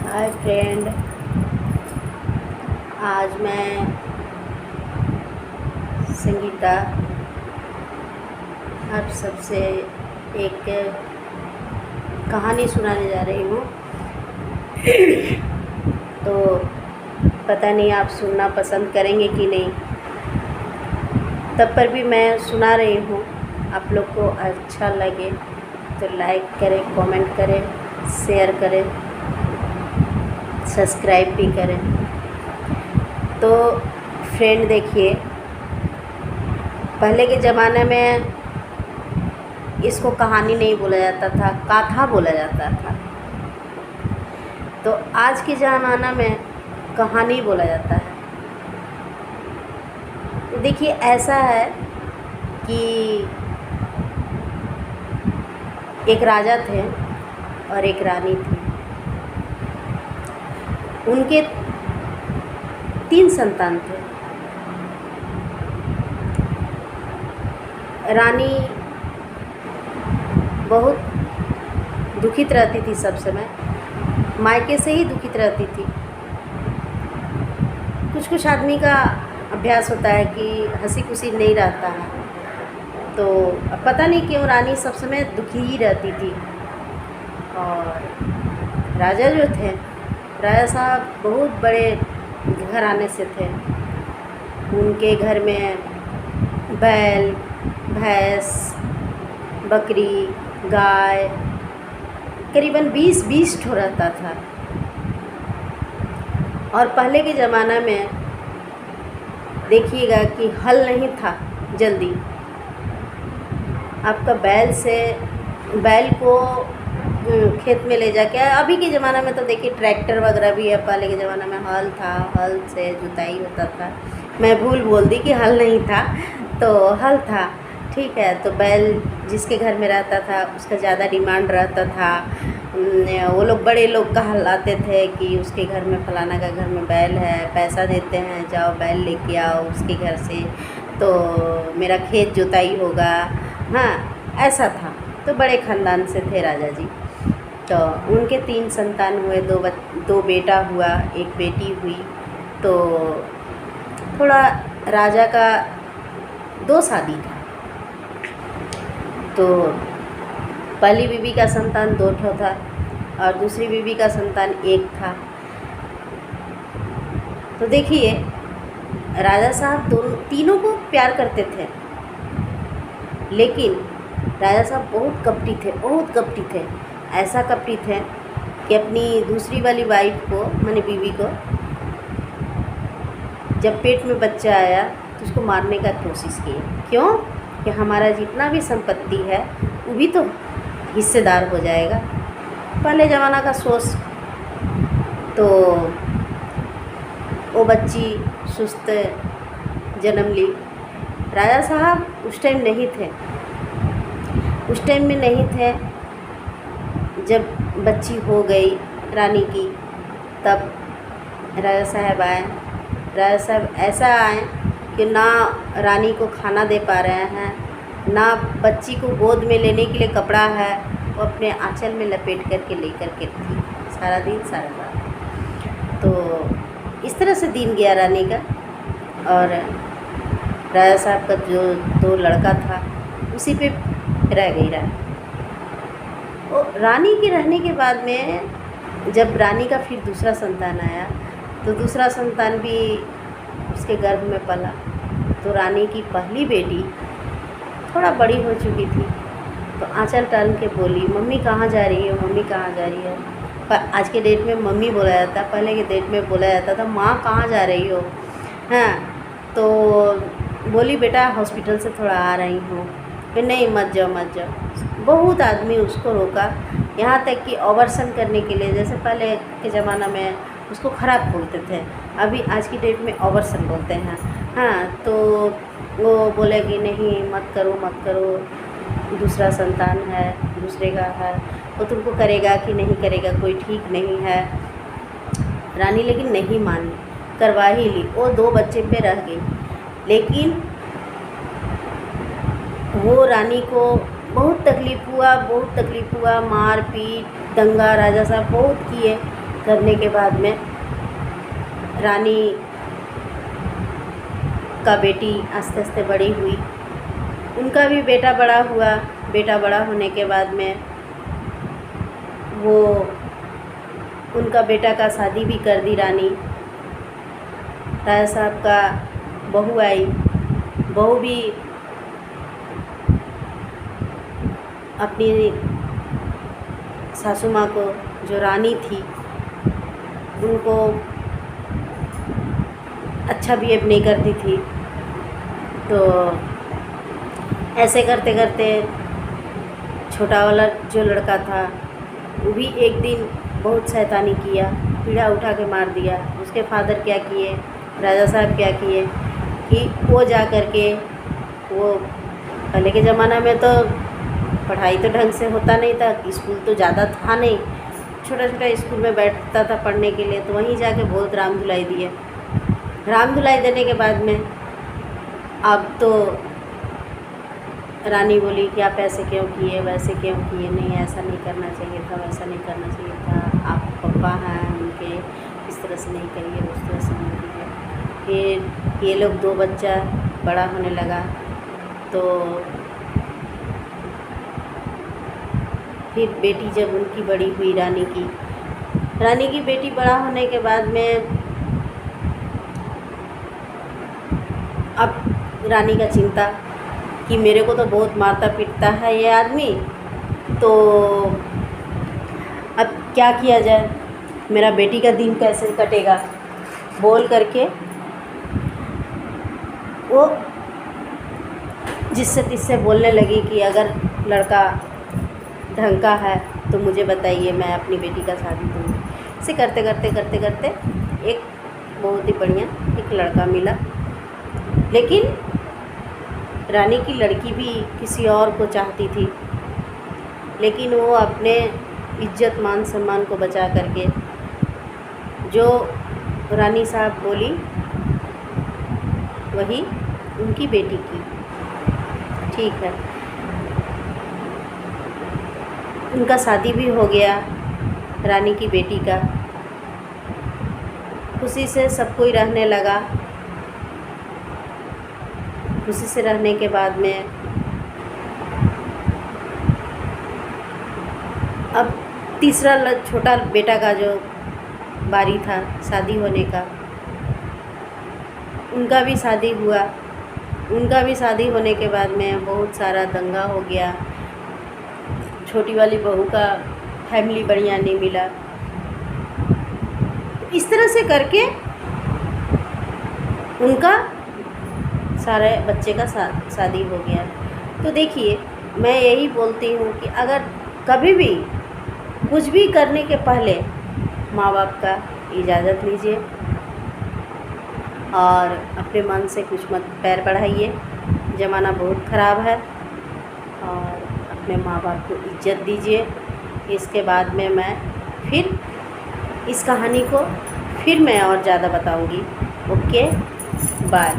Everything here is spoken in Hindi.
हाय फ्रेंड, आज मैं संगीता आप सबसे एक कहानी सुनाने जा रही हूँ। तो पता नहीं आप सुनना पसंद करेंगे कि नहीं, तब पर भी मैं सुना रही हूँ। आप लोग को अच्छा लगे तो लाइक करें, कमेंट करें, शेयर करें, सब्सक्राइब भी करें। तो फ्रेंड देखिए, पहले के ज़माने में इसको कहानी नहीं बोला जाता था, कथा बोला जाता था। तो आज के ज़माना में कहानी बोला जाता है। तो देखिए, ऐसा है कि एक राजा थे और एक रानी थी। उनके 3 संतान थे। रानी बहुत दुखित रहती थी, सब समय मायके से ही दुखित रहती थी। कुछ आदमी का अभ्यास होता है कि हंसी खुशी नहीं रहता है, तो पता नहीं क्यों रानी सब समय दुखी ही रहती थी। और राजा जो थे, राजा साहब बहुत बड़े घराने से थे। उनके घर में बैल, भैंस, बकरी, गाय करीबन 20 ठो रहता था। और पहले के ज़माना में देखिएगा कि हल नहीं था जल्दी। आपका बैल को खेत में ले जाके, अभी के ज़माना में तो देखिए ट्रैक्टर वगैरह भी है। पहले के ज़माना में हल था, हल से जुताई होता था। मैं भूल बोल दी कि हल नहीं था, तो हल था, ठीक है। तो बैल जिसके घर में रहता था उसका ज़्यादा डिमांड रहता था। वो लोग बड़े लोग कहलाते थे कि उसके घर में फलाना का घर में बैल है, पैसा देते हैं, जाओ बैल लेके आओ उसके घर से, तो मेरा खेत जुताई होगा। हाँ, ऐसा था। तो बड़े ख़ानदान से थे राजा जी। तो उनके 3 संतान हुए, 2 बेटा हुआ, 1 बेटी हुई। तो थोड़ा राजा का 2 शादी था। तो पहली बीवी का संतान 2 ठो था और दूसरी बीवी का संतान 1 था। तो देखिए, राजा साहब तीनों को प्यार करते थे, लेकिन राजा साहब बहुत कपटी थे, बहुत कपटी थे। ऐसा कपटी थे कि अपनी दूसरी वाली वाइफ को, माने बीवी को, जब पेट में बच्चा आया तो उसको मारने का कोशिश की। क्यों? कि हमारा जितना भी संपत्ति है वो भी तो हिस्सेदार हो जाएगा। पहले ज़माना का सोच। तो वो बच्ची सुस्त जन्म ली। राजा साहब उस टाइम नहीं थे, उस टाइम में नहीं थे। जब बच्ची हो गई रानी की, तब राजा साहब आए। राजा साहब ऐसा आए कि ना रानी को खाना दे पा रहे हैं, ना बच्ची को गोद में लेने के लिए कपड़ा है। वो अपने आंचल में लपेट करके लेकर के थी सारा दिन सारा रात। तो इस तरह से दिन गया रानी का। और राजा साहब का जो 2 लड़का था उसी पे रह गई रानी। और रानी के रहने के बाद में जब रानी का फिर दूसरा संतान आया, तो दूसरा संतान भी उसके गर्भ में पला। तो रानी की पहली बेटी थोड़ा बड़ी हो चुकी थी, तो आंचल टाल के बोली, मम्मी कहाँ जा रही है, मम्मी कहाँ जा रही है। पर आज के डेट में मम्मी बोला जाता, पहले के डेट में बोला जाता था माँ कहाँ जा रही हो। हाँ, तो बोली बेटा हॉस्पिटल से थोड़ा आ रही हूँ। फिर नहीं, मत जाओ मत जाओ। बहुत आदमी उसको रोका, यहाँ तक कि ऑपरेशन करने के लिए, जैसे पहले के ज़माना में उसको ख़राब बोलते थे, अभी आज की डेट में ऑपरेशन बोलते हैं। हाँ, तो वो बोले कि नहीं मत करो मत करो, दूसरा संतान है, दूसरे का है, वो तुमको करेगा कि नहीं करेगा कोई ठीक नहीं है। रानी लेकिन नहीं मानी, करवा ही ली। वो 2 बच्चे पे रह गई। लेकिन वो रानी को बहुत तकलीफ़ हुआ, बहुत तकलीफ़ हुआ। मार पीट दंगा राजा साहब बहुत किए, करने के बाद में रानी का बेटी आस्ते आस्ते बड़ी हुई, उनका भी बेटा बड़ा हुआ। बेटा बड़ा होने के बाद में वो उनका बेटा का शादी भी कर दी रानी। राजा साहब का बहू आई, बहू भी अपनी सासू माँ को, जो रानी थी, उनको अच्छा बिहेव नहीं करती थी। तो ऐसे करते करते छोटा वाला जो लड़का था वो भी एक दिन बहुत शैतानी किया, पीड़ा उठा के मार दिया। उसके फादर क्या किए, राजा साहब क्या किए कि वो जा कर के, वो पहले के ज़माना में तो पढ़ाई तो ढंग से होता नहीं था, स्कूल तो ज़्यादा था नहीं, छोटा छोटा स्कूल में बैठता था पढ़ने के लिए, तो वहीं जाके बहुत राम धुलाई दिए। राम धुलाई देने के बाद में अब तो रानी बोली कि आप ऐसे क्यों किए, वैसे क्यों किए, नहीं ऐसा नहीं करना चाहिए था, वैसा नहीं करना चाहिए था, आप पापा हैं उनके, इस तरह से नहीं करिए, उस तरह से नहीं करिए। फिर ये लोग 2 बच्चा बड़ा होने लगा, तो फिर बेटी जब उनकी बड़ी हुई, रानी की बेटी बड़ा होने के बाद में अब रानी का चिंता कि मेरे को तो बहुत मारता पीटता है ये आदमी, तो अब क्या किया जाए, मेरा बेटी का दिन कैसे कटेगा, बोल करके वो जिससे तिससे बोलने लगी कि अगर लड़का ढंग का है तो मुझे बताइए, मैं अपनी बेटी का शादी दूँगी। इसे करते करते एक बहुत ही बढ़िया एक लड़का मिला। लेकिन रानी की लड़की भी किसी और को चाहती थी, लेकिन वो अपने इज्जत मान सम्मान को बचा करके जो रानी साहब बोली वही उनकी बेटी की। ठीक है, उनका शादी भी हो गया रानी की बेटी का, खुशी से सब कोई रहने लगा। खुशी से रहने के बाद में अब तीसरा छोटा बेटा का जो बारी था शादी होने का, उनका भी शादी हुआ। उनका भी शादी होने के बाद में बहुत सारा दंगा हो गया, छोटी वाली बहू का फैमिली बढ़िया नहीं मिला। इस तरह से करके उनका सारे बच्चे का शादी हो गया। तो देखिए, मैं यही बोलती हूँ कि अगर कभी भी कुछ भी करने के पहले माँ बाप का इजाज़त लीजिए और अपने मन से कुछ मत पैर बढ़ाइए। ज़माना बहुत ख़राब है और अपने माँ बाप को इज्जत दीजिए। इसके बाद में मैं फिर इस कहानी को फिर मैं और ज़्यादा बताऊंगी। Okay, bye.